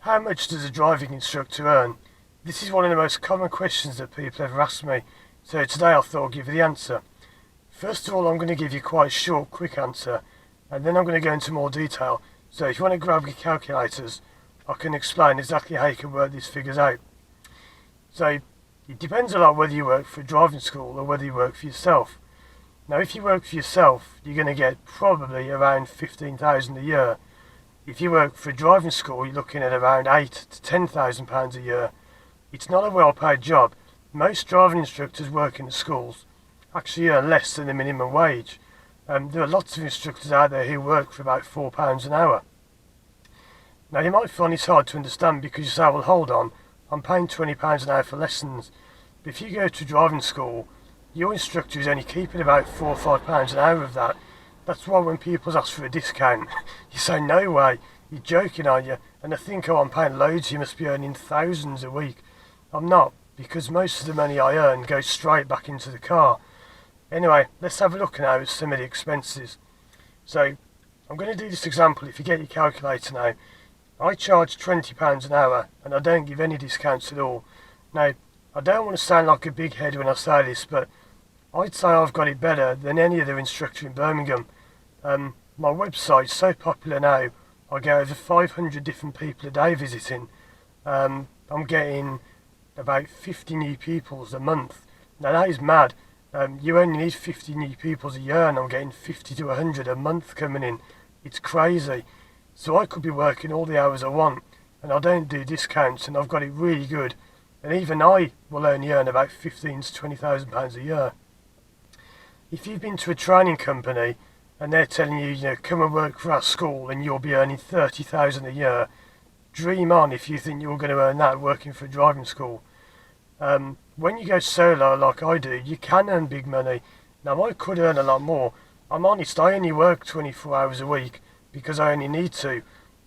How much does a driving instructor earn? This is one of the most common questions that people ever ask me, so today I thought I'd give you the answer. First of all, I'm going to give you quite a short, quick answer, and then I'm going to go into more detail. So if you want to grab your calculators, I can explain exactly how you can work these figures out. So it depends a lot whether you work for a driving school or whether you work for yourself. Now if you work for yourself, you're going to get probably around 15,000 a year. If you work for a driving school, you're looking at around £8,000 to £10,000 a year. It's not a well-paid job. Most driving instructors working at schools actually earn less than the minimum wage. There are lots of instructors out there who work for about £4 an hour. Now you might find this hard to understand because you say, well hold on, I'm paying £20 an hour for lessons. But if you go to driving school, your instructor is only keeping about £4 or £5 an hour of that. That's why when people ask for a discount, you say, no way, you're joking, aren't you? And they think, oh, I'm paying loads, you must be earning thousands a week. I'm not, because most of the money I earn goes straight back into the car. Anyway, let's have a look now at some of the expenses. So, I'm going to do this example. If you get your calculator now, I charge £20 an hour, and I don't give any discounts at all. Now, I don't want to sound like a big head when I say this, but I'd say I've got it better than any other instructor in Birmingham. My website's so popular now, I get over 500 different people a day visiting. I'm getting about 50 new pupils a month. Now that is mad. You only need 50 new pupils a year and I'm getting 50 to 100 a month coming in. It's crazy. So I could be working all the hours I want and I don't do discounts and I've got it really good. And even I will only earn about 15 to £20,000 a year. If you've been to a training company and they're telling you, come and work for our school and you'll be earning 30,000 a year, dream on if you think you're going to earn that working for a driving school. When you go solo like I do, you can earn big money. Now I could earn a lot more. I'm honest, I only work 24 hours a week because I only need to.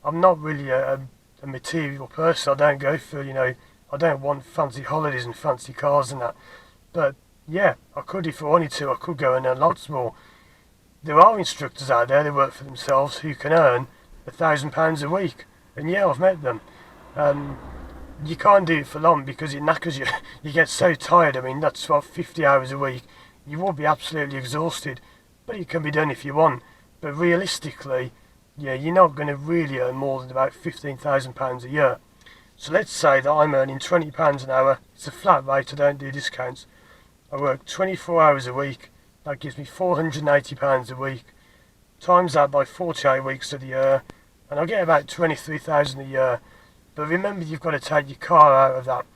I'm not really a material person. I don't go for, I don't want fancy holidays and fancy cars and that. But yeah, I could if I wanted to. I could go and earn lots more. There are instructors out there that work for themselves who can earn £1,000 a week. And yeah, I've met them. You can't do it for long because it knackers you. You get so tired. I mean, that's about 50 hours a week. You will be absolutely exhausted. But it can be done if you want. But realistically, yeah, you're not going to really earn more than about £15,000 a year. So let's say that I'm earning £20 an hour. It's a flat rate. I don't do discounts. I work 24 hours a week. That gives me £480 a week. Times that by 48 weeks of the year, and I get about 23,000 a year. But remember, you've got to take your car out of that.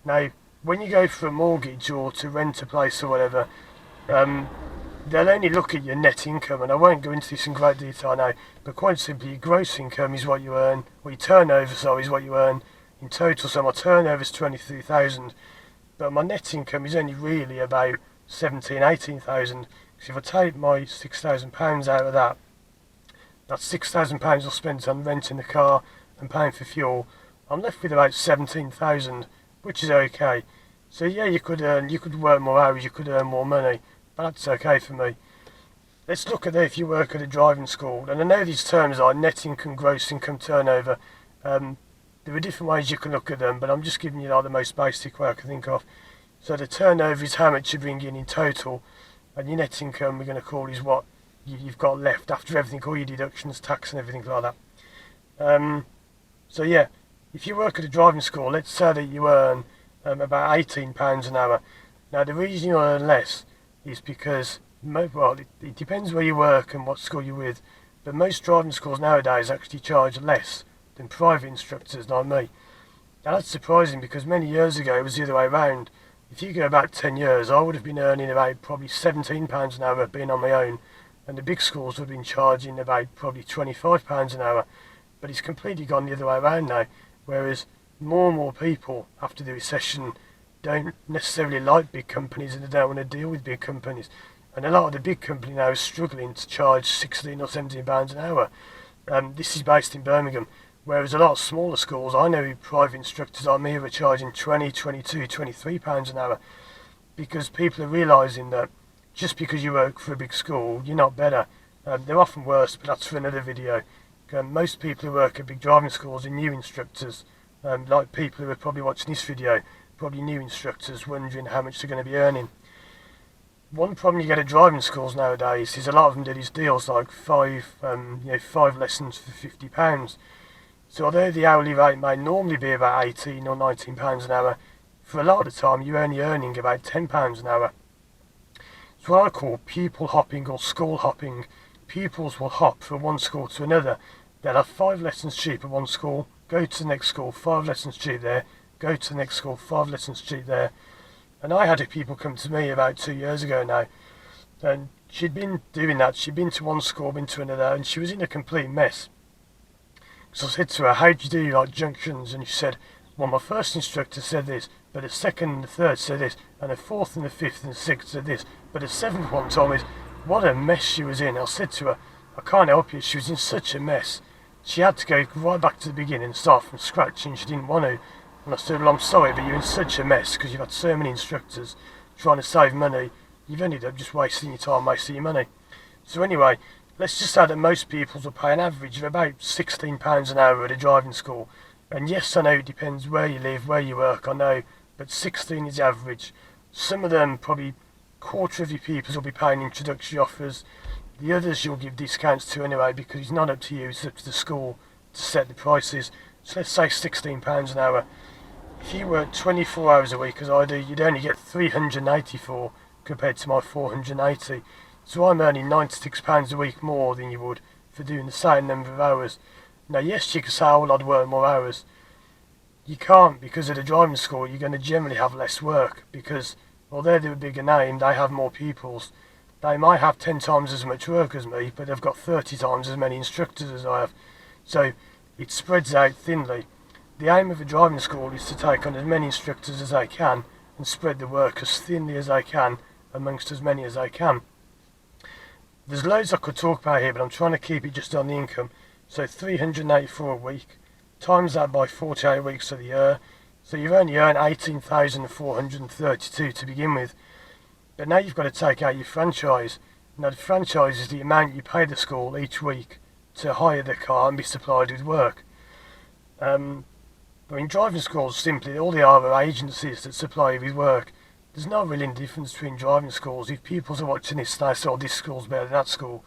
Now, when you go for a mortgage or to rent a place or whatever, they'll only look at your net income, and I won't go into this in great detail now, but quite simply, your gross income is what you earn, or your turnover, sorry, is what you earn in total. So my turnover is 23,000. But my net income is only really about 18,000. So if I take my £6,000 out of that, that's £6,000 I spent on renting the car and paying for fuel. I'm left with about 17,000, which is okay. So yeah, you could work more hours, you could earn more money, but that's okay for me. Let's look at that if you work at a driving school. And I know these terms are net income, gross income, turnover. There are different ways you can look at them, but I'm just giving you the most basic way I can think of. So the turnover is how much you bring in total, and your net income we're going to call is what you've got left after everything, all your deductions, tax and everything like that. So yeah, if you work at a driving school, let's say that you earn about £18 an hour. Now the reason you earn less is because, well, it depends where you work and what school you're with, but most driving schools nowadays actually charge less than private instructors like me. Now that's surprising because many years ago it was the other way around. If you go back 10 years, I would have been earning about probably £17 an hour being on my own, and the big schools would have been charging about probably £25 an hour. But it's completely gone the other way around now, whereas more and more people after the recession don't necessarily like big companies and they don't want to deal with big companies. And a lot of the big company now is struggling to charge £16 or £17 an hour. This is based in Birmingham. Whereas a lot of smaller schools, I know private instructors like me who are charging £20, £22, £23 an hour, because people are realising that just because you work for a big school, you're not better. They're often worse, but that's for another video, most people who work at big driving schools are new instructors, like people who are probably watching this video, probably new instructors wondering how much they're going to be earning. One problem you get at driving schools nowadays is a lot of them do these deals like five lessons for £50. So although the hourly rate may normally be about £18 or £19 an hour, for a lot of the time you're only earning about £10 an hour. It's what I call pupil hopping or school hopping. Pupils will hop from one school to another. They'll have 5 lessons cheap at one school, go to the next school, 5 lessons cheap there, go to the next school, 5 lessons cheap there. And I had a pupil come to me about 2 years ago now, and she'd been doing that. She'd been to one school, been to another, and she was in a complete mess. So I said to her, how do you do like junctions? And she said, well, my first instructor said this, but the second and the third said this, and the fourth and the fifth and the sixth said this, but the seventh one told me this. What a mess she was in. I said to her, I can't help you, she was in such a mess. She had to go right back to the beginning and start from scratch, and she didn't want to. And I said, well, I'm sorry, but you're in such a mess because you've had so many instructors trying to save money. You've ended up just wasting your time, wasting your money. So anyway, let's just say that most pupils will pay an average of about £16 an hour at a driving school. And yes, I know it depends where you live, where you work, I know, but 16 is the average. Some of them, probably a quarter of your pupils will be paying introductory offers. The others you'll give discounts to anyway because it's not up to you, it's up to the school to set the prices. So let's say £16 an hour. If you work 24 hours a week as I do, you'd only get 384 compared to my 480. So I'm earning £96 a week more than you would for doing the same number of hours. Now yes, you could say, oh well, I'd work more hours. You can't, because at a driving school you're going to generally have less work because although they're a bigger name, they have more pupils. They might have 10 times as much work as me, but they've got 30 times as many instructors as I have. So it spreads out thinly. The aim of a driving school is to take on as many instructors as they can and spread the work as thinly as they can amongst as many as they can. There's loads I could talk about here, but I'm trying to keep it just on the income. So 384 a week, times that by 48 weeks of the year, so you've only earned 18,432 to begin with. But now you've got to take out your franchise. Now the franchise is the amount you pay the school each week to hire the car and be supplied with work. But in driving schools, simply, all they are agencies that supply you with work. There's not really any difference between driving schools. If pupils are watching this, they say, oh, this school's better than that school.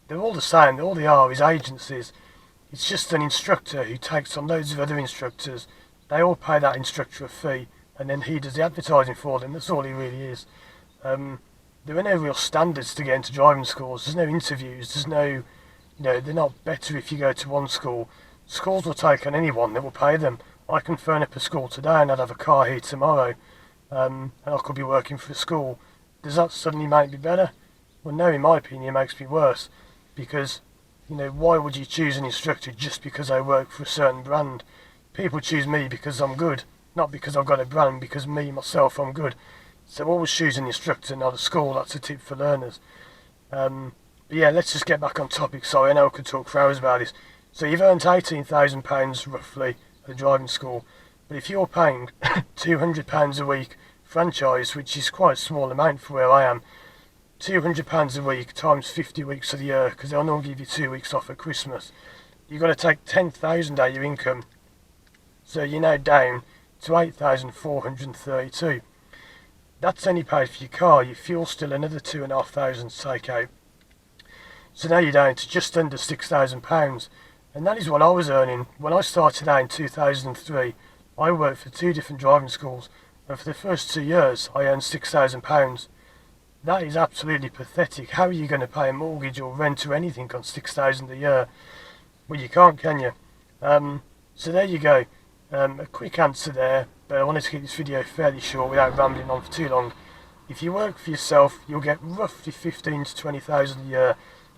They're all the same. All they are is agencies. It's just an instructor who takes on loads of other instructors. They all pay that instructor a fee, and then he does the advertising for them. That's all he really is. There are no real standards to get into driving schools. There's no interviews. There's no, they're not better if you go to one school. Schools will take on anyone that will pay them. I can phone up a school today and I'd have a car here tomorrow, and I could be working for a school. Does that suddenly make me better? Well, no, in my opinion, it makes me worse, because, why would you choose an instructor just because I work for a certain brand? People choose me because I'm good, not because I've got a brand, because me, myself, I'm good. So always choose an instructor, not a school. That's a tip for learners. But yeah, let's just get back on topic. Sorry, I know I could talk for hours about this. So you've earned £18,000 roughly at a driving school, but if you're paying £200 a week franchise, which is quite a small amount for where I am, £200 a week times 50 weeks of the year, because they'll normally give you 2 weeks off at Christmas, you've got to take 10,000 out of your income, so you're now down to 8,432. That's only paid for your car. Your fuel's still another 2,500 to take out. So now you're down to just under £6,000. And that is what I was earning. When I started out in 2003, I worked for 2 different driving schools, and for the first 2 years, I earned £6,000. That is absolutely pathetic. How are you going to pay a mortgage or rent or anything on £6,000 a year? Well, you can't, can you? So there you go. A quick answer there, but I wanted to keep this video fairly short without rambling on for too long. If you work for yourself, you'll get roughly 15 to 20,000 a year.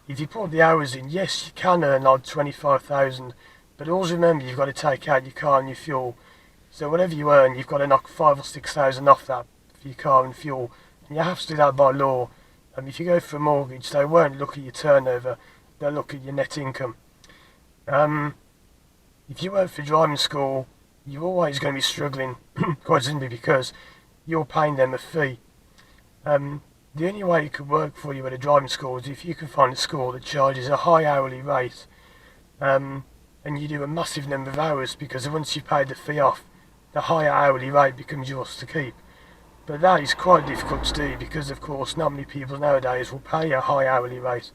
If you put the hours in, yes, you can earn like 25,000, but always remember you've got to take out your car and your fuel. So whatever you earn, you've got to knock 5,000 or 6,000 off that for your car and fuel, and you have to do that by law. If you go for a mortgage, they won't look at your turnover; they'll look at your net income. If you work for driving school, you're always going to be struggling, quite simply because you're paying them a fee. The only way it could work for you at a driving school is if you can find a school that charges a high hourly rate, and you do a massive number of hours, because once you've paid the fee off, the higher hourly rate becomes yours to keep. But that is quite difficult to do, because of course not many people nowadays will pay a high hourly rate.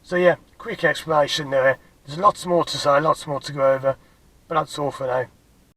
So yeah, quick explanation there. There's lots more to say, lots more to go over, but that's all for now.